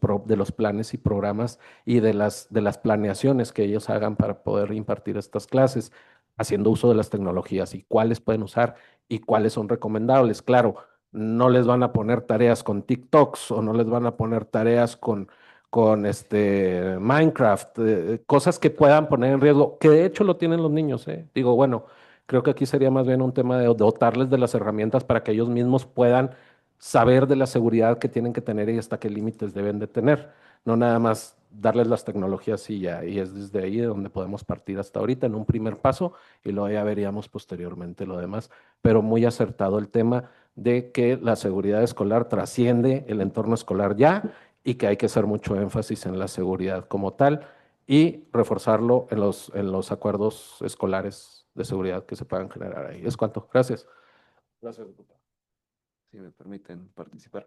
Speaker 4: planes y programas y de las planeaciones que ellos hagan para poder impartir estas clases, haciendo uso de las tecnologías y cuáles pueden usar y cuáles son recomendables. Claro, no les van a poner tareas con TikToks o no les van a poner tareas con Minecraft, cosas que puedan poner en riesgo, que de hecho lo tienen los niños, ¿eh? Digo, bueno. Creo que aquí sería más bien un tema de dotarles de las herramientas para que ellos mismos puedan saber de la seguridad que tienen que tener y hasta qué límites deben de tener. No nada más darles las tecnologías y ya. Y es desde ahí de donde podemos partir hasta ahorita en un primer paso y luego ya veríamos posteriormente lo demás. Pero muy acertado el tema de que la seguridad escolar trasciende el entorno escolar ya y que hay que hacer mucho énfasis en la seguridad como tal y reforzarlo en los acuerdos escolares de seguridad que se puedan generar ahí. Es cuanto. Gracias. Gracias, diputado.
Speaker 6: Si me permiten participar.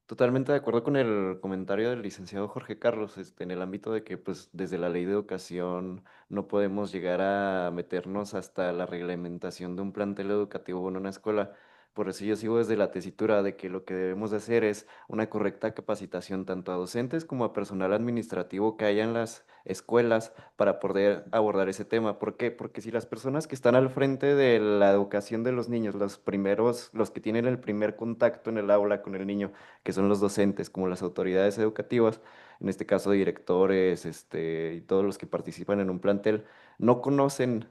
Speaker 6: Totalmente de acuerdo con el comentario del licenciado Jorge Carlos, en el ámbito de que pues desde la ley de educación no podemos llegar a meternos hasta la reglamentación de un plantel educativo en una escuela. Por eso yo sigo desde la tesitura de que lo que debemos de hacer es una correcta capacitación tanto a docentes como a personal administrativo que haya en las escuelas para poder abordar ese tema. ¿Por qué? Porque si las personas que están al frente de la educación de los niños, los primeros, los que tienen el primer contacto en el aula con el niño, que son los docentes, como las autoridades educativas, en este caso directores, y todos los que participan en un plantel, no conocen,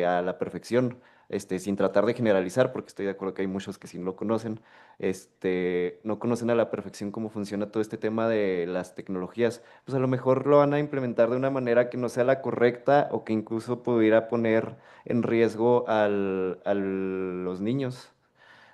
Speaker 6: a la perfección, sin tratar de generalizar, porque estoy de acuerdo que hay muchos que sí lo conocen, no conocen a la perfección cómo funciona todo este tema de las tecnologías, pues a lo mejor lo van a implementar de una manera que no sea la correcta o que incluso pudiera poner en riesgo a los niños.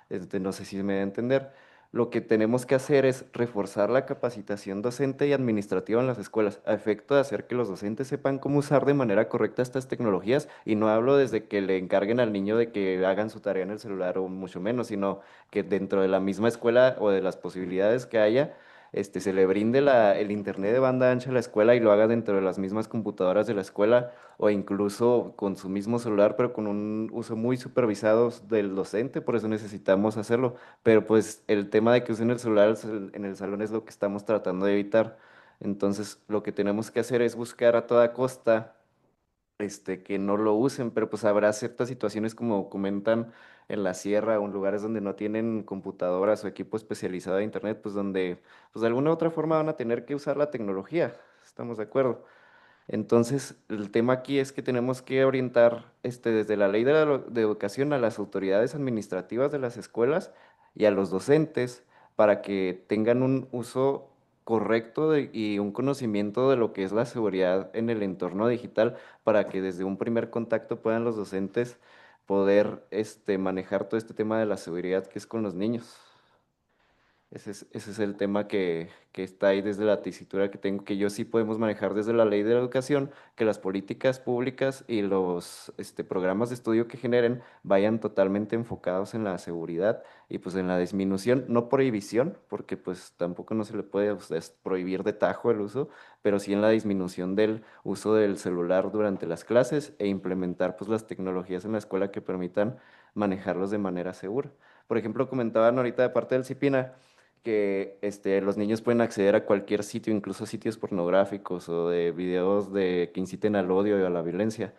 Speaker 6: No sé si me da a entender. Lo que tenemos que hacer es reforzar la capacitación docente y administrativa en las escuelas, a efecto de hacer que los docentes sepan cómo usar de manera correcta estas tecnologías. Y no hablo desde que le encarguen al niño de que hagan su tarea en el celular o mucho menos, sino que dentro de la misma escuela o de las posibilidades que haya, se le brinde el internet de banda ancha a la escuela y lo haga dentro de las mismas computadoras de la escuela o incluso con su mismo celular, pero con un uso muy supervisado del docente, por eso necesitamos hacerlo. Pero pues el tema de que usen el celular en el salón es lo que estamos tratando de evitar. Entonces, lo que tenemos que hacer es buscar a toda costa que no lo usen, pero pues habrá ciertas situaciones como comentan en la sierra o en lugares donde no tienen computadoras o equipo especializado de internet, pues donde pues de alguna u otra forma van a tener que usar la tecnología. ¿Estamos de acuerdo? Entonces, el tema aquí es que tenemos que orientar desde la ley de educación a las autoridades administrativas de las escuelas y a los docentes para que tengan un uso correcto y un conocimiento de lo que es la seguridad en el entorno digital para que desde un primer contacto puedan los docentes poder manejar todo este tema de la seguridad que es con los niños. Ese es el tema que está ahí desde la tesitura que tengo, que yo sí podemos manejar desde la ley de la educación, que las políticas públicas y los programas de estudio que generen vayan totalmente enfocados en la seguridad y pues en la disminución, no prohibición, porque pues tampoco no se le puede prohibir de tajo el uso, pero sí en la disminución del uso del celular durante las clases e implementar pues las tecnologías en la escuela que permitan manejarlos de manera segura. Por ejemplo, comentaban ahorita de parte del CIPINA, que los niños pueden acceder a cualquier sitio, incluso sitios pornográficos o de videos que inciten al odio y a la violencia.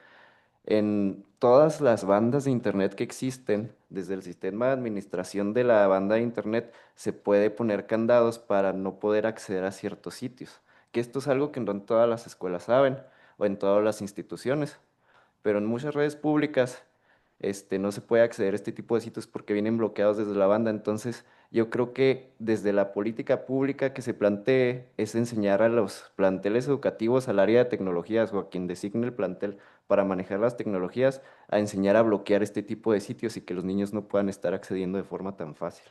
Speaker 6: En todas las bandas de internet que existen, desde el sistema de administración de la banda de internet, se puede poner candados para no poder acceder a ciertos sitios. Que esto es algo que no en todas las escuelas saben o en todas las instituciones, pero en muchas redes públicas no se puede acceder a este tipo de sitios porque vienen bloqueados desde la banda. Entonces, yo creo que desde la política pública que se plantee es enseñar a los planteles educativos, al área de tecnologías o a quien designe el plantel para manejar las tecnologías, a enseñar a bloquear este tipo de sitios y que los niños no puedan estar accediendo de forma tan fácil.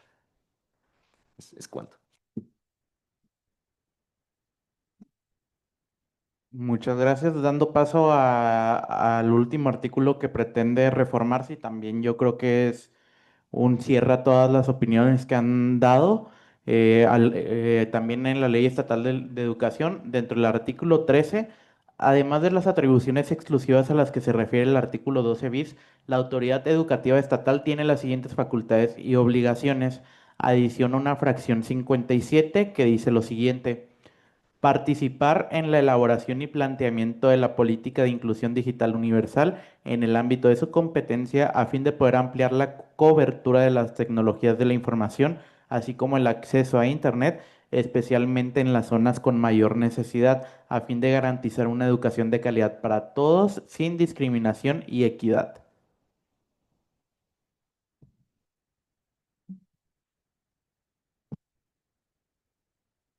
Speaker 6: Es cuanto.
Speaker 2: Muchas gracias. Dando paso al último artículo que pretende reformarse y también yo creo que es un cierre a todas las opiniones que han dado. También en la Ley Estatal de Educación, dentro del artículo 13, además de las atribuciones exclusivas a las que se refiere el artículo 12 bis, la autoridad educativa estatal tiene las siguientes facultades y obligaciones. Adiciona una fracción 57 que dice lo siguiente: participar en la elaboración y planteamiento de la política de inclusión digital universal en el ámbito de su competencia a fin de poder ampliar la cobertura de las tecnologías de la información, así como el acceso a Internet, especialmente en las zonas con mayor necesidad, a fin de garantizar una educación de calidad para todos, sin discriminación y equidad.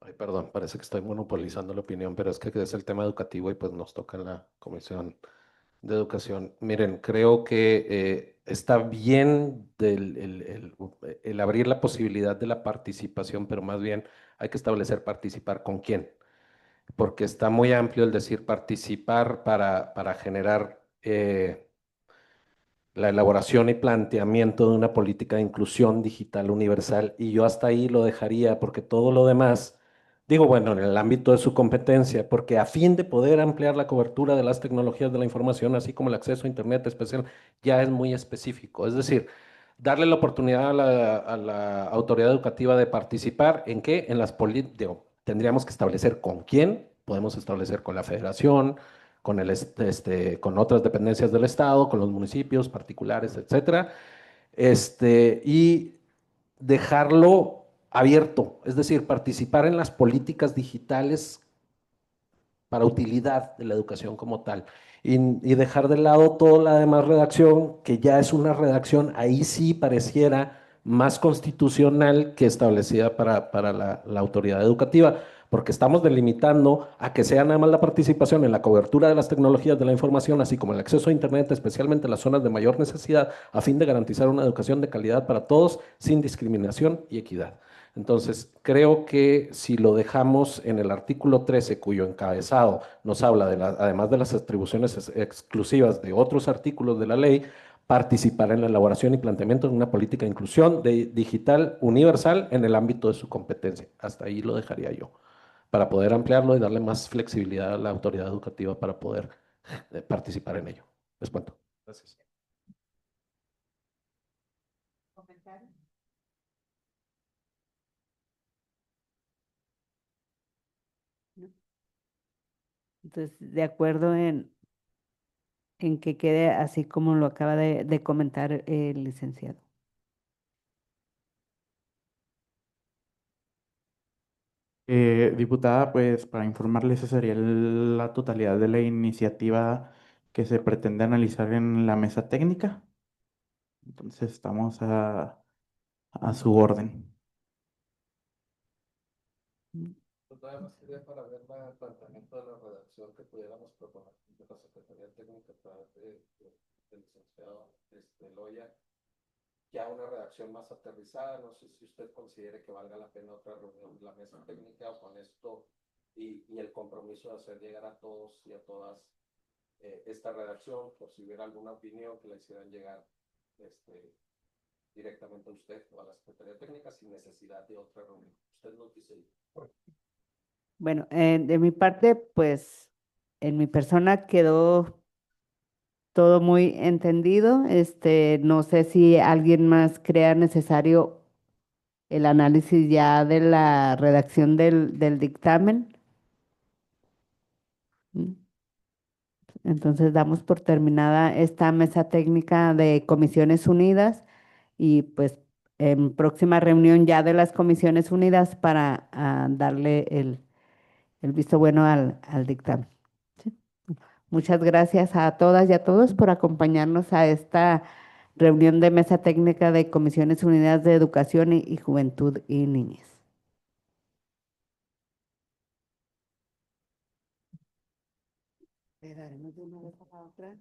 Speaker 4: Ay, perdón, parece que estoy monopolizando la opinión, pero es que es el tema educativo y pues nos toca en la Comisión de Educación. Miren, creo que está bien el abrir la posibilidad de la participación, pero más bien hay que establecer participar con quién, porque está muy amplio el decir participar para generar la elaboración y planteamiento de una política de inclusión digital universal, y yo hasta ahí lo dejaría, porque todo lo demás, digo, bueno, en el ámbito de su competencia, porque a fin de poder ampliar la cobertura de las tecnologías de la información, así como el acceso a Internet especial, ya es muy específico. Es decir, darle la oportunidad a la autoridad educativa de participar en qué, en las políticas, tendríamos que establecer con quién, podemos establecer con la federación, con con otras dependencias del Estado, con los municipios particulares, etcétera, y dejarlo abierto, es decir, participar en las políticas digitales para utilidad de la educación como tal. Y dejar de lado toda la demás redacción, que ya es una redacción, ahí sí pareciera más constitucional que establecida para la autoridad educativa, porque estamos delimitando a que sea nada más la participación en la cobertura de las tecnologías de la información, así como el acceso a Internet, especialmente en las zonas de mayor necesidad, a fin de garantizar una educación de calidad para todos, sin discriminación y equidad. Entonces, creo que si lo dejamos en el artículo 13, cuyo encabezado nos habla, además de las atribuciones exclusivas de otros artículos de la ley, participar en la elaboración y planteamiento de una política de inclusión digital universal en el ámbito de su competencia. Hasta ahí lo dejaría yo, para poder ampliarlo y darle más flexibilidad a la autoridad educativa para poder participar en ello. Les cuento. Gracias.
Speaker 1: Entonces, de acuerdo en que quede así como lo acaba de comentar el licenciado.
Speaker 2: Diputada, pues para informarles, esa sería la totalidad de la iniciativa que se pretende analizar en la mesa técnica. Entonces estamos a su orden.
Speaker 4: Pues nada más sería para ver el planteamiento de la redacción que pudiéramos proponer de la Secretaría Técnica a través del licenciado Loya, ya una redacción más aterrizada. No sé si usted considere que valga la pena otra reunión de la mesa técnica o con esto y el compromiso de hacer llegar a todos y a todas esta redacción, por si hubiera alguna opinión que le hicieran llegar directamente a usted o a la Secretaría Técnica sin necesidad de otra reunión. Usted nos dice.
Speaker 1: Bueno, de mi parte, pues en mi persona quedó todo muy entendido. No sé si alguien más crea necesario el análisis ya de la redacción del dictamen. ¿Mm? Entonces damos por terminada esta mesa técnica de Comisiones Unidas y pues en próxima reunión ya de las Comisiones Unidas para darle el visto bueno al dictamen. ¿Sí? Muchas gracias a todas y a todos por acompañarnos a esta reunión de mesa técnica de Comisiones Unidas de Educación y Juventud y Niñez. ¿Le daremos de una vez a la otra?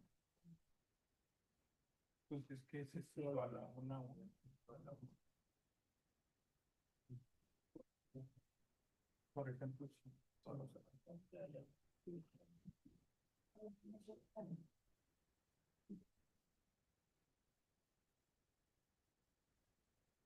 Speaker 3: Pues es que ese es a la una. Por ejemplo, si solo se